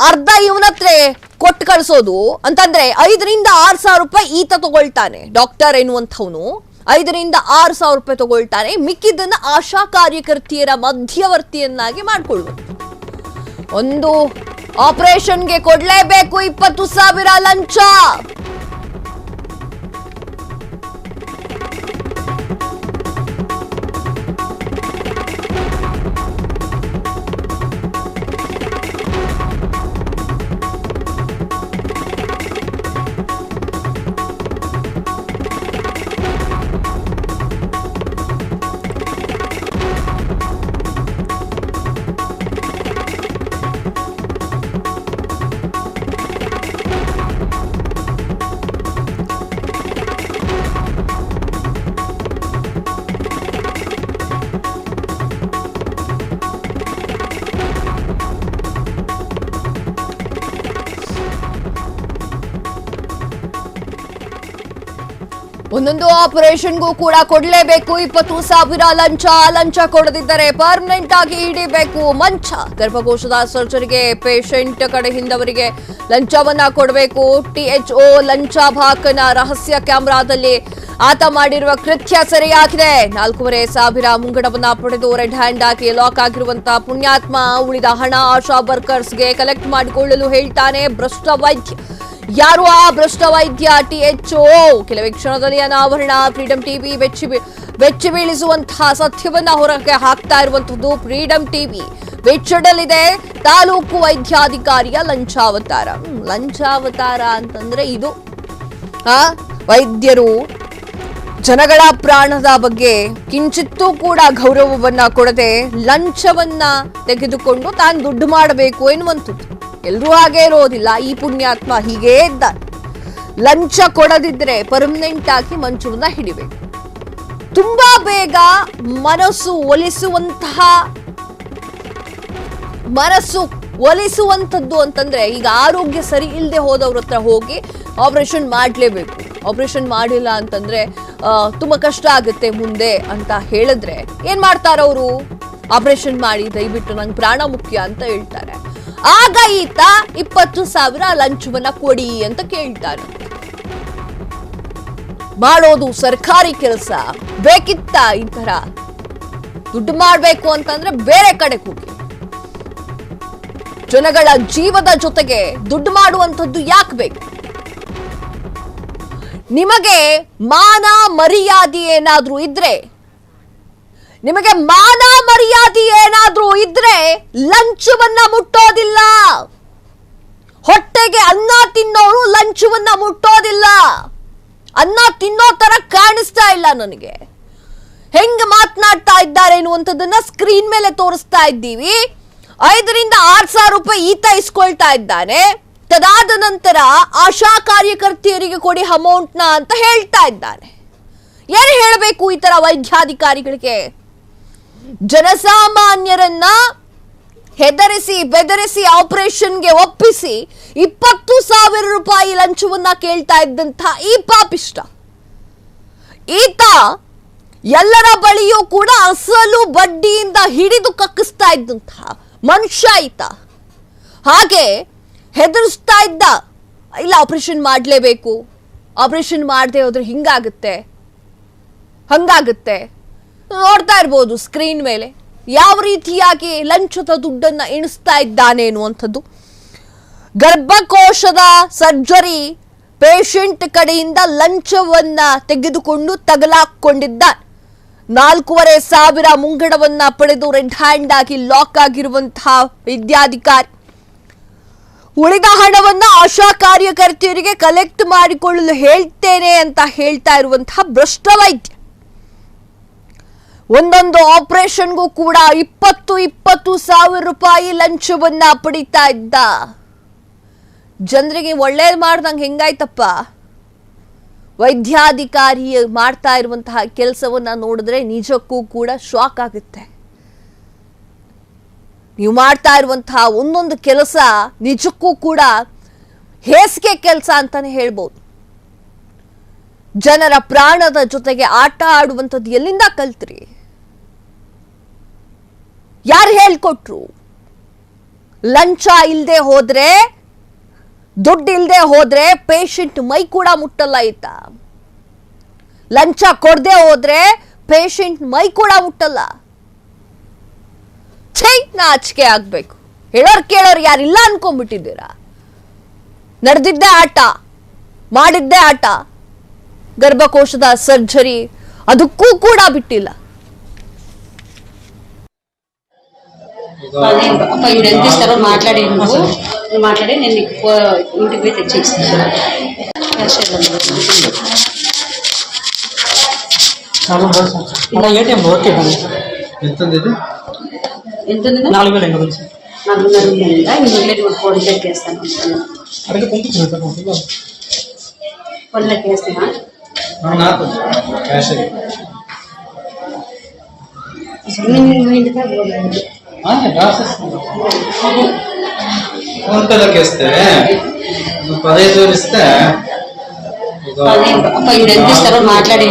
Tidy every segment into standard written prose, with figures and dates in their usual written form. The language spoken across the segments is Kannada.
ಅರ್ಧ ಇವನತ್ರ ಕೊಟ್ಟು ಕಳಿಸೋದು ಅಂತಂದ್ರೆ 5ರಿಂದ 6,000 ರೂಪಾಯಿ ಈತ ತಗೊಳ್ತಾನೆ. ಡಾಕ್ಟರ್ ಎನ್ನುವಂಥವನು 5ರಿಂದ 6,000 ರೂಪಾಯಿ ತಗೊಳ್ತಾನೆ. ಮಿಕ್ಕಿದ್ದನ್ನ ಆಶಾ ಕಾರ್ಯಕರ್ತೆಯರ ಮಧ್ಯವರ್ತಿಯನ್ನಾಗಿ ಮಾಡ್ಕೊಳ್ಳುವುದು. ಒಂದು ಆಪರೇಷನ್ಗೆ ಕೊಡ್ಲೇಬೇಕು 20,000 ಲಂಚ. ಒಂದೊಂದು ಆಪರೇಷನ್ಗೂ ಕೂಡ ಕೊಡ್ಲೇಬೇಕು 20,000 ಲಂಚ. ಲಂಚ ಕೊಡದಿದ್ದರೆ ಪರ್ಮನೆಂಟ್ ಆಗಿ ಹಿಡಿಬೇಕು ಮಂಚ. ಗರ್ಭಕೋಶದ ಸರ್ಜರಿಗೆ ಪೇಷಂಟ್ ಕಡೆಯಿಂದವರಿಗೆ ಲಂಚವನ್ನ ಕೊಡಬೇಕು. THO ಲಂಚ ಭಾಕನ ರಹಸ್ಯ ಕ್ಯಾಮೆರಾದಲ್ಲಿ ಆತ ಮಾಡಿರುವ ಕೃತ್ಯ ಸೆರೆಯಾಗಿದೆ. 4,500 ಮುಂಗಡವನ್ನ ಪಡೆದು ರೆಡ್ ಹ್ಯಾಂಡ್ ಆಗಿ ಲಾಕ್ ಆಗಿರುವಂತಹ ಪುಣ್ಯಾತ್ಮ ಉಳಿದ ಹಣ ಆಶಾ ವರ್ಕರ್ಸ್ಗೆ ಕಲೆಕ್ಟ್ ಮಾಡಿಕೊಳ್ಳಲು ಹೇಳ್ತಾನೆ ಭ್ರಷ್ಟ ವೈದ್ಯ. ಯಾರು ಆ ಭ್ರಷ್ಟ ವೈದ್ಯ? THO. ಕೆಲವೇ ಕ್ಷಣದಲ್ಲಿ ಅನಾವರಣ. ಫ್ರೀಡಂ ಟಿವಿ ಬೆಚ್ಚಿ ಬೀಳಿಸುವಂತಹ ಸತ್ಯವನ್ನ ಹೊರಗೆ ಹಾಕ್ತಾ ಇರುವಂತದ್ದು ಫ್ರೀಡಂ ಟಿವಿ. ಬೆಚ್ಚಡಲಿದೆ ತಾಲೂಕು ವೈದ್ಯಾಧಿಕಾರಿಯ ಲಂಚಾವತಾರ. ಲಂಚಾವತಾರ ಅಂತಂದ್ರೆ ಇದು ವೈದ್ಯರು ಜನಗಳ ಪ್ರಾಣದ ಬಗ್ಗೆ ಕಿಂಚಿತ್ತೂ ಕೂಡ ಗೌರವವನ್ನ ಕೊಡದೆ ಲಂಚವನ್ನ ತೆಗೆದುಕೊಂಡು ತಾನು ದುಡ್ಡು ಮಾಡಬೇಕು ಎನ್ನುವಂಥದ್ದು. ಎಲ್ಲರೂ ಹಾಗೆ ಇರೋದಿಲ್ಲ. ಈ ಪುಣ್ಯಾತ್ಮ ಹೀಗೇ ಇದ್ದ. ಲಂಚ ಕೊಡದಿದ್ರೆ ಪರ್ಮನೆಂಟ್ ಆಗಿ ಮಂಚವನ್ನ ಹಿಡಿಬೇಕು. ತುಂಬಾ ಬೇಗ ಮನಸ್ಸು ಒಲಿಸುವಂಥದ್ದು ಅಂತಂದ್ರೆ ಈಗ ಆರೋಗ್ಯ ಸರಿ ಇಲ್ಲದೆ ಹೋದವ್ರ ಹತ್ರ ಹೋಗಿ ಆಪರೇಷನ್ ಮಾಡಲೇಬೇಕು. ಆಪರೇಷನ್ ಮಾಡಿಲ್ಲ ಅಂತಂದ್ರೆ ತುಂಬಾ ಕಷ್ಟ ಆಗುತ್ತೆ ಮುಂದೆ ಅಂತ ಹೇಳಿದ್ರೆ ಏನ್ ಮಾಡ್ತಾರವರು? ಆಪರೇಷನ್ ಮಾಡಿ ದಯವಿಟ್ಟು ನಂಗೆ ಪ್ರಾಣ ಮುಖ್ಯ ಅಂತ ಹೇಳ್ತಾರೆ. ಆಗ ಈತ 20,000 ಲಂಚವನ್ನ ಕೊಡಿ ಅಂತ ಕೇಳ್ತಾನೆ. ಮಾಡೋದು ಸರ್ಕಾರಿ ಕೆಲಸ. ಬೇಕಿತ್ತ ಈ ತರ ದುಡ್ಡು ಮಾಡ್ಬೇಕು ಅಂತಂದ್ರೆ ಬೇರೆ ಕಡೆ ಹೋಗಿ. ಜನಗಳ ಜೀವದ ಜೊತೆಗೆ ದುಡ್ಡು ಮಾಡುವಂಥದ್ದು ಯಾಕೆ ಬೇಕು? ನಿಮಗೆ ಮಾನ ಮರ್ಯಾದೆ ಏನಾದ್ರೂ ಇದ್ರೆ ಲಂಚವನ್ನ ಮುಟ್ಟೋದಿಲ್ಲ. ಹೊಟ್ಟೆಗೆ ಅನ್ನ ತಿನ್ನೋರು ಲಂಚವನ್ನ ಮುಟ್ಟೋದಿಲ್ಲ. ಅನ್ನ ತಿನ್ನೋ ತರ ಕಾಣಿಸ್ತಾ ಇಲ್ಲ ನನಗೆ. ಹೆಂಗ್ ಮಾತನಾಡ್ತಾ ಇದ್ದಾರೆ ಅನ್ನುವಂಥದ್ದನ್ನ ಸ್ಕ್ರೀನ್ ಮೇಲೆ ತೋರಿಸ್ತಾ ಇದ್ದೀವಿ. 5ರಿಂದ 6,000 ರೂಪಾಯಿ ಈತ ಇಸ್ಕೊಳ್ತಾ ಇದ್ದಾನೆ. ತದಾದ ನಂತರ ಆಶಾ ಕಾರ್ಯಕರ್ತೆಯರಿಗೆ ಕೊಡಿ ಅಮೌಂಟ್ನ ಅಂತ ಹೇಳ್ತಾ ಇದ್ದಾನೆ. ಏನು ಹೇಳಬೇಕು ಈ ತರ ವೈದ್ಯಾಧಿಕಾರಿಗಳಿಗೆ? ಜನಸಾಮಾನ್ಯರನ್ನ ಹೆದರಿಸಿ ಬೆದರಿಸಿ ಆಪರೇಷನ್ಗೆ ಒಪ್ಪಿಸಿ 20,000 ರೂಪಾಯಿ ಲಂಚವನ್ನ ಕೇಳ್ತಾ ಇದ್ದಂತ ಈ ಪಾಪಿಷ್ಟ ಈತ ಎಲ್ಲರ ಬಳಿಯೂ ಕೂಡ ಅಸಲು ಬಡ್ಡಿಯಿಂದ ಹಿಡಿದು ಕಕ್ಕಿಸ್ತಾ ಇದ್ದಂತಹ ಮನುಷ್ಯ ಈತ. ಹಾಗೆ ಹೆದರಿಸ್ತಾ ಇದ್ದ, ಇಲ್ಲ ಆಪರೇಷನ್ ಮಾಡಲೇಬೇಕು, ಆಪರೇಷನ್ ಮಾಡದೆ ಹೋದ್ರೆ ಹಿಂಗಾಗುತ್ತೆ ಹಂಗಾಗುತ್ತೆ. ನೋಡ್ತಾ ಇರ್ಬೋದು ಸ್ಕ್ರೀನ್ ಮೇಲೆ ಯಾವ ರೀತಿಯಾಗಿ ಲಂಚದ ದುಡ್ಡನ್ನ ಎಣಿಸ್ತಾ ಇದ್ದಾನೆ ಅನ್ನುವಂಥದ್ದು. ಗರ್ಭಕೋಶದ ಸರ್ಜರಿ ಪೇಷಂಟ್ ಕಡೆಯಿಂದ ಲಂಚವನ್ನ ತೆಗೆದುಕೊಂಡು ತಗಲಾಕೊಂಡಿದ್ದ. 4,500 ಮುಂಗಡವನ್ನ ಪಡೆದು ರೆಡ್ ಹ್ಯಾಂಡ್ ಆಗಿ ಲಾಕ್ ಆಗಿರುವಂತಹ ವಿದ್ಯಾಧಿಕಾರಿ ಉಳಿದ ಹಣವನ್ನ ಆಶಾ ಕಾರ್ಯಕರ್ತೆಯರಿಗೆ ಕಲೆಕ್ಟ್ ಮಾಡಿಕೊಳ್ಳಲು ಹೇಳ್ತೇನೆ ಅಂತ ಹೇಳ್ತಾ ಇರುವಂತಹ ಭ್ರಷ್ಟ ವೈದ್ಯ. ಒಂದೊಂದು ಆಪರೇಷನ್ಗೂ ಕೂಡ 20,000 ರೂಪಾಯಿ ಲಂಚವನ್ನ ಪಡಿತಾ ಇದ್ದ. ಜನರಿಗೆ ಒಳ್ಳೇದು ಮಾಡ್ದಂಗೆ ಹೆಂಗಾಯ್ತಪ್ಪ? ವೈದ್ಯಾಧಿಕಾರಿ ಮಾಡ್ತಾ ಇರುವಂತಹ ಕೆಲಸವನ್ನ ನೋಡಿದ್ರೆ ನಿಜಕ್ಕೂ ಕೂಡ ಶಾಕ್ ಆಗುತ್ತೆ. ನೀವು ಮಾಡ್ತಾ ಇರುವಂತಹ ಒಂದೊಂದು ಕೆಲಸ ನಿಜಕ್ಕೂ ಕೂಡ ಹೇಸಿಗೆ ಕೆಲಸ ಅಂತಾನೆ ಹೇಳ್ಬೋದು. ಜನರ ಪ್ರಾಣದ ಜೊತೆಗೆ ಆಟ ಆಡುವಂಥದ್ದು ಎಲ್ಲಿಂದ ಕಲ್ತ್ರಿ? ಯಾರು ಹೇಳ್ಕೊಟ್ರು? ಲಂಚ ಇಲ್ಲದೆ ಹೋದ್ರೆ, ದುಡ್ಡು ಇಲ್ಲದೆ ಹೋದ್ರೆ ಪೇಷಂಟ್ ಮೈ ಕೂಡ ಮುಟ್ಟಲ್ಲ ಇತ್ತ. ಲಂಚ ಕೊಡದೆ ಹೋದ್ರೆ ಪೇಷಂಟ್ ಮೈ ಕೂಡ ಮುಟ್ಟಲ್ಲ. ನಾಚಿಕೆ ಆಗ್ಬೇಕು. ಹೇಳೋರ್ ಕೇಳೋರ್ ಯಾರಿಲ್ಲ ಅನ್ಕೊಂಡ್ಬಿಟ್ಟಿದ್ದೀರಾ? ನಡೆದಿದ್ದೇ ಆಟ, ಮಾಡಿದ್ದೇ ಆಟ. ಗರ್ಭಕೋಶದ ಸರ್ಜರಿ ಅದಕ್ಕೂ ಕೂಡ ಬಿಟ್ಟಿಲ್ಲ. అప్ప ఈవిడ ఎంత ఇస్తారో మాట్లాడి నేను ఇంటికి పోయి తెచ్చి ఇస్తాను. ఎంత 4,000 ఫోన్ లెక్కేస్తాను. ఫోన్ లెక్కేస్తున్నా. ఫోన్ పే లెక్కేస్తే 15,000 ఇస్తే అప్ప ఈవిడ ఎంత ఇస్తారో మాట్లాడి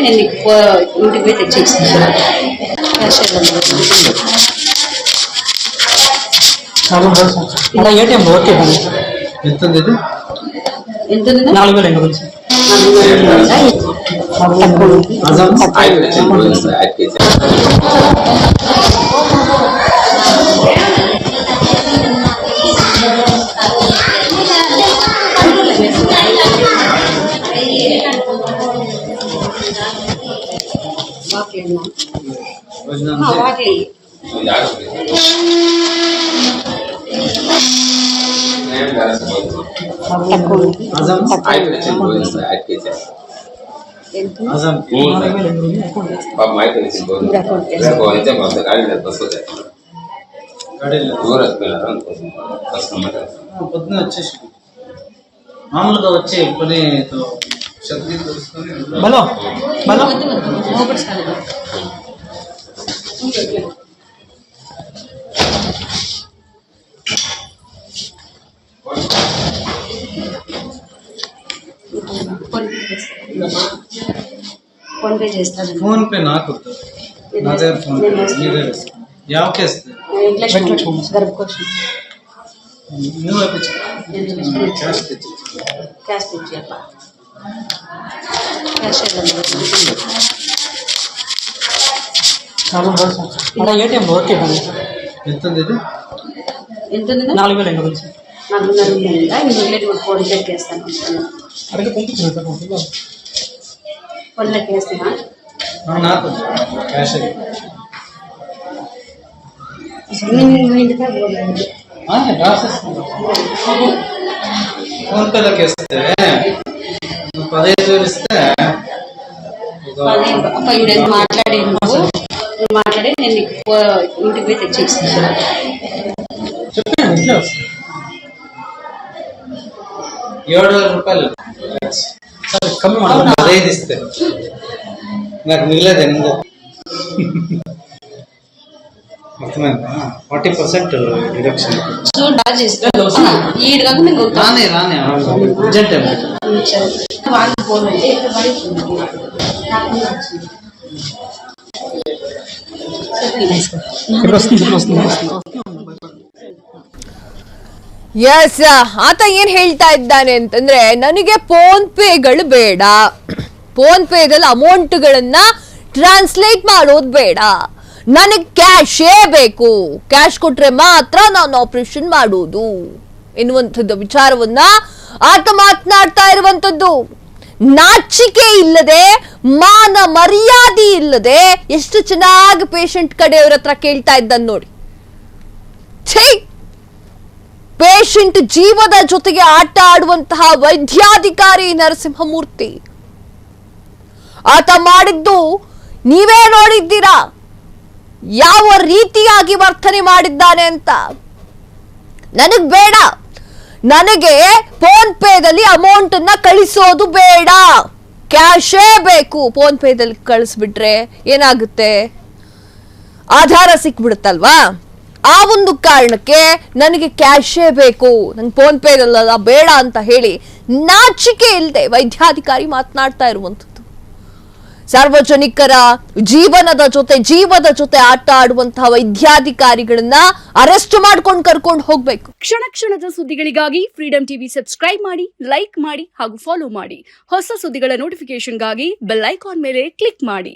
నేను ఇంటికి పోయి తెచ్చి ఇస్తాను. ఎంత 4,000 పొద్దున వచ్చేసి మామూలుగా వచ్చే కొన్ని శక్తి తెలుసుకొని ఫోన్ పే చేస్తాను. ఫోన్ పే నాకు నా దగ్గర ఫోన్ పే మీదే యావకేస్తే గర్భకోశం నువ్వు క్యాష్ తెచ్చి క్యాష్ తెచ్చి ఎంత 4,000 ఫోన్ లెక్కేస్తాను. ఫోన్ లెక్కేస్తున్నా. నాకు క్యాష్ ఫోన్ పే లెక్కేస్తే 15,000 ఇస్తే అప్ప ఈవిడ మాట్లాడి నేను ఇంటికి పోయి తెచ్చి ఇస్తాను. చెప్పండి ఇంట్లో వస్తుంది 7,000 రూపాయలు సరే కಮ್ಮಿ ಮಾಡೋಣ 15 ఇస్తే నాకు మిగిలేదు ఎంగో అర్థమైందా 40% డిడక్షన్ రానే అర్జెంట్ ಎಸ್, ಆತ ಏನ್ ಹೇಳ್ತಾ ಇದ್ದಾನೆ ಅಂತಂದ್ರೆ, ನನಗೆ ಫೋನ್ ಪೇಗಳು ಬೇಡ, ಫೋನ್ ಪೇದಲ್ಲಿ ಅಮೌಂಟ್ಗಳನ್ನ ಟ್ರಾನ್ಸ್ಲೇಟ್ ಮಾಡೋದು ಬೇಡ, ನನಗೆ ಕ್ಯಾಶೇ ಬೇಕು, ಕ್ಯಾಶ್ ಕೊಟ್ರೆ ಮಾತ್ರ ನಾನು ಆಪರೇಷನ್ ಮಾಡೋದು ಎನ್ನುವಂಥದ್ದು ವಿಚಾರವನ್ನ ಆತ ಮಾತನಾಡ್ತಾ ಇರುವಂತದ್ದು. ನಾಚಿಕೆ ಇಲ್ಲದೆ, ಮಾನ ಮರ್ಯಾದೆ ಇಲ್ಲದೆ ಎಷ್ಟು ಚೆನ್ನಾಗಿ ಪೇಷಂಟ್ ಕಡೆಯವ್ರ ಹತ್ರ ಕೇಳ್ತಾ ಇದ್ದಾನೆ ನೋಡಿ. ಪೇಷಂಟ್ ಜೀವದ ಜೊತೆಗೆ ಆಟ ಆಡುವಂತಹ ವೈದ್ಯಾಧಿಕಾರಿ ನರಸಿಂಹಮೂರ್ತಿ. ಆತ ಮಾಡಿದ್ದು ನೀವೇ ನೋಡಿದ್ದೀರಾ, ಯಾವ ರೀತಿಯಾಗಿ ವರ್ತನೆ ಮಾಡಿದ್ದಾನೆ ಅಂತ. ನನಗ್ ಬೇಡ, ನನಗೆ ಫೋನ್ ಪೇದಲ್ಲಿ ಅಮೌಂಟ್ ಅನ್ನ ಕಳಿಸೋದು ಬೇಡ, ಕ್ಯಾಶೇ ಬೇಕು. ಫೋನ್ ಪೇದಲ್ಲಿ ಕಳಿಸ್ಬಿಟ್ರೆ ಏನಾಗುತ್ತೆ, ಆಧಾರ ಸಿಕ್ಬಿಡುತ್ತಲ್ವಾ. ಆ ಒಂದು ಕಾರಣಕ್ಕೆ ನನಗೆ ಕ್ಯಾಶೇ ಬೇಕು, ನಂಗೆ ಫೋನ್ ಪೇದಲ್ಲ ಬೇಡ ಅಂತ ಹೇಳಿ ನಾಚಿಕೆ ಇಲ್ಲದೆ ವೈದ್ಯಾಧಿಕಾರಿ ಮಾತನಾಡ್ತಾ ಇರುವಂಥದ್ದು. ಸಾರ್ವಜನಿಕರ ಜೀವದ ಜೊತೆ ಆಟ ಆಡುವಂತಹ ವೈದ್ಯಾಧಿಕಾರಿಗಳನ್ನ ಅರೆಸ್ಟ್ ಮಾಡ್ಕೊಂಡು ಕರ್ಕೊಂಡು ಹೋಗ್ಬೇಕು. ಕ್ಷಣ ಕ್ಷಣದ ಸುದ್ದಿಗಳಿಗಾಗಿ ಫ್ರೀಡಂ ಟಿವಿ ಸಬ್ಸ್ಕ್ರೈಬ್ ಮಾಡಿ, ಲೈಕ್ ಮಾಡಿ ಹಾಗೂ ಫಾಲೋ ಮಾಡಿ. ಹೊಸ ಸುದ್ದಿಗಳ ನೋಟಿಫಿಕೇಶನ್ಗಾಗಿ ಬೆಲ್ ಐಕಾನ್ ಮೇಲೆ ಕ್ಲಿಕ್ ಮಾಡಿ.